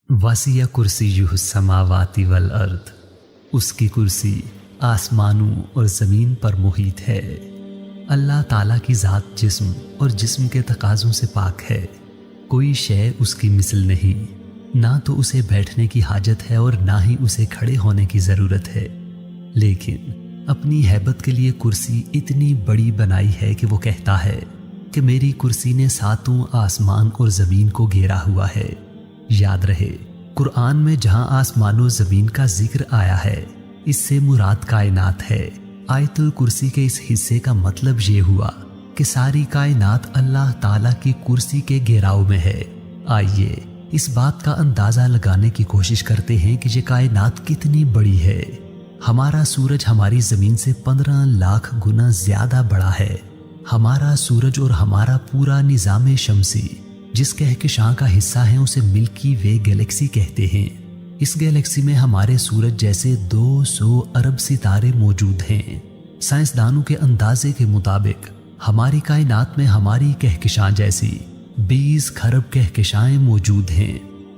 वसिया कुर्सियुह समावाति वल अर्द, उसकी कुर्सी आसमानों और ज़मीन पर मुहित है। अल्लाह ताला की ज़ात जिस्म और जिस्म के तकाज़ों से पाक है। कोई शय उसकी मिसल नहीं, ना तो उसे बैठने की हाजत है और ना ही उसे खड़े होने की ज़रूरत है। लेकिन अपनी हैबत के लिए कुर्सी इतनी बड़ी बनाई है कि वो कहता है कि मेरी कुर्सी ने सातों आसमान और ज़मीन को घेरा हुआ है। याद रहे, कुरान में जहाँ आसमान और ज़मीन का जिक्र आया है, इससे मुराद कायनात है। आयतुल कुर्सी के इस हिस्से का मतलब ये हुआ कि सारी कायनात अल्लाह ताला की कुर्सी के घेराव में है। आइए इस बात का अंदाज़ा लगाने की कोशिश करते हैं कि ये कायनात कितनी बड़ी है। हमारा सूरज हमारी ज़मीन से 15 लाख गुना ज़्यादा बड़ा है। हमारा सूरज और हमारा पूरा निज़ाम शमसी जिस कहकशां का हिस्सा है उसे मिल्की वे गैलेक्सी कहते हैं। इस गैलेक्सी में हमारे सूरज जैसे 200 अरब सितारे मौजूद हैं। साइंसदानों के अंदाजे के मुताबिक हमारी कायनात में हमारी कहकशां जैसी 20 खरब कहकशाएं मौजूद हैं।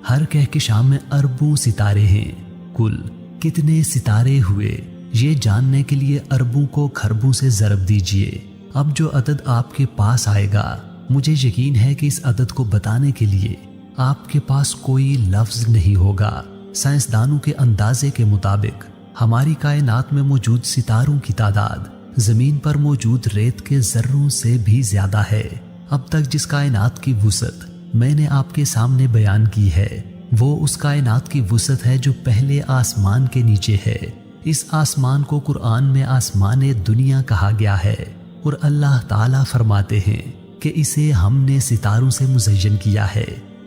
हर कहकशां में अरबों सितारे हैं। कुल कितने सितारे हुए, ये जानने के लिए अरबों को खरबों से ज़रब दीजिए। अब जो अदद आपके पास आएगा, मुझे यकीन है कि इस अदद को बताने के लिए आपके पास कोई लफ्ज़ नहीं होगा। साइंसदानों के अंदाजे के मुताबिक हमारी कायनात में मौजूद सितारों की तादाद ज़मीन पर मौजूद रेत के ज़र्रों से भी ज़्यादा है। अब तक जिस कायनात की वुसअत मैंने आपके सामने बयान की है, वो उस कायनात की वुसअत है जो पहले आसमान के नीचे है। इस आसमान को कुरान में आसमान दुनिया कहा गया है और अल्लाह ताला फरमाते हैं कि इसे हमने सितारों से मुज़य्यन किया है।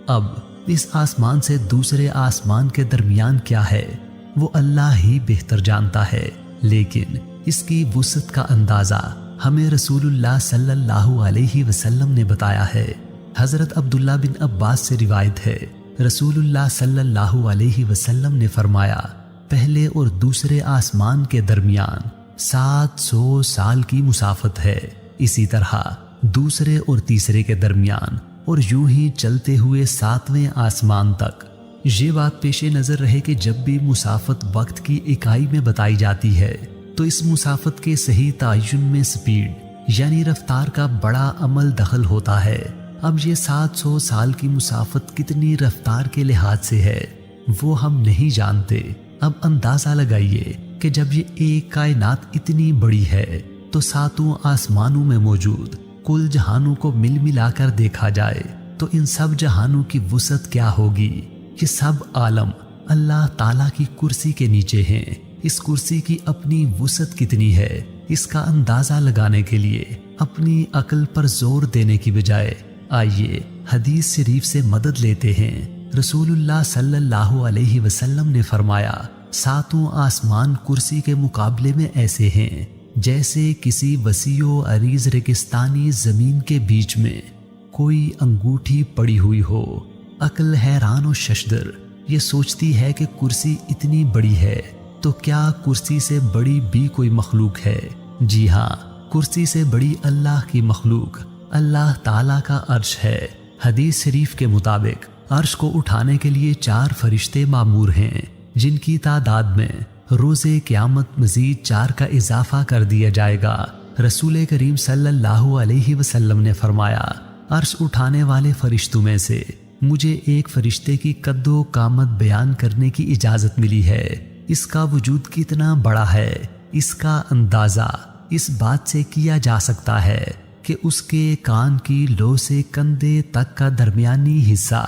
अब इस आसमान से दूसरे आसमान के दरमियान क्या है, वो अल्लाह ही बेहतर जानता है। लेकिन इसकी वुसअत का अंदाज़ा हमें रसूलुल्लाह सल्लल्लाहु अलैहि वसल्लम ने बताया है। हज़रत अब्दुल्ला बिन अब्बास से रिवायत है, रसूलुल्लाह सल्लल्लाहु अलैहि वसल्लम ने फरमाया, पहले और दूसरे आसमान के दरमियान 700 साल की मुसाफत है। इसी तरह दूसरे और तीसरे के दरमियान और यूं ही चलते हुए 7वें आसमान तक। ये बात पेशे नज़र रहे कि जब भी मुसाफत वक्त की इकाई में बताई जाती है तो इस मुसाफत के सही तयन में स्पीड यानी रफ्तार का बड़ा अमल दखल होता है। अब ये 700 साल की मुसाफत कितनी रफ्तार के लिहाज से है वो हम नहीं जानते। अब अंदाज़ा लगाइए कि जब ये एक कायनात इतनी बड़ी है तो सातों आसमानों में मौजूद कुल जहानों को मिल मिलाकर देखा जाए तो इन सब जहानों की वुसअत क्या होगी। ये सब आलम अल्लाह ताला की कुर्सी के नीचे हैं। इस कुर्सी की अपनी वुसअत कितनी है, इसका अंदाज़ा लगाने के लिए अपनी अक्ल पर जोर देने की बजाय आइए हदीस शरीफ से मदद लेते हैं। रसूलुल्लाह सल्लल्लाहु अलैहि वसल्लम ने फरमाया, सातों आसमान कुर्सी के मुकाबले में ऐसे हैं जैसे किसी वसीओ अरीज रेगिस्तानी ज़मीन के बीच में कोई अंगूठी पड़ी हुई हो। अक्ल हैरान और शशदर ये सोचती है कि कुर्सी इतनी बड़ी है तो क्या कुर्सी से बड़ी भी कोई मखलूक है। जी हाँ, कुर्सी से बड़ी अल्लाह की मखलूक अल्लाह ताला का अर्श है। हदीस शरीफ के मुताबिक अर्श को उठाने के लिए 4 फरिश्ते मामूर हैं, जिनकी तादाद में रोज़े क़यामत मज़ीद 4 का इजाफा कर दिया जाएगा। रसूल करीम सल्लल्लाहु अलैहि वसल्लम ने फरमाया, अर्श उठाने वाले फरिश्तों में से मुझे एक फरिश्ते की कद्दो कामत बयान करने की इजाज़त मिली है। इसका वजूद कितना बड़ा है, इसका अंदाज़ा इस बात से किया जा सकता है कि उसके कान की लो से कंधे तक का दरमियानी हिस्सा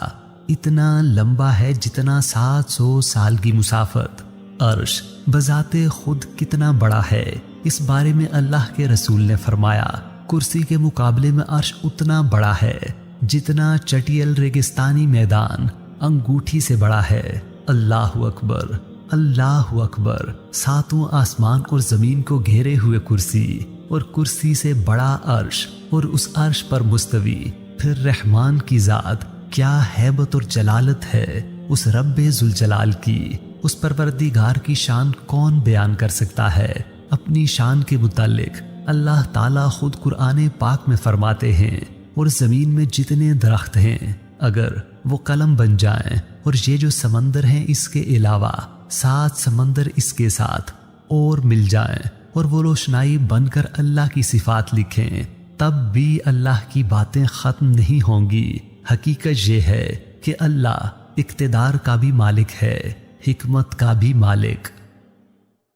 इतना लंबा है जितना 700 साल की मुसाफत। अर्श बजाते खुद कितना बड़ा है, इस बारे में अल्लाह के रसूल ने फरमाया, कुर्सी के मुकाबले में अर्श उतना बड़ा है जितना चटियल रेगिस्तानी मैदान अंगूठी से बड़ा है। अल्लाहु अकबर, अल्लाहु अकबर। सातों आसमान और ज़मीन को घेरे हुए कुर्सी और कुर्सी से बड़ा अर्श और उस अर्श पर मुस्तवी फिर रहमान की ज़ात, क्या हैबत और जलालत है उस रब्बे जुल जलाल की। उस परवरदिगार की शान कौन बयान कर सकता है। अपनी शान के मुतालिक अल्लाह ताला खुद कुरान पाक में फरमाते हैं, और ज़मीन में जितने दरख्त हैं अगर वो कलम बन जाएं اور یہ جو سمندر ہیں اس کے علاوہ 7 سمندر اس کے ساتھ اور مل جائیں اور وہ روشنائی بن کر اللہ کی صفات لکھیں، تب بھی اللہ کی باتیں ختم نہیں ہوں گی۔ حقیقت یہ ہے کہ اللہ اقتدار کا بھی مالک ہے، حکمت کا بھی مالک،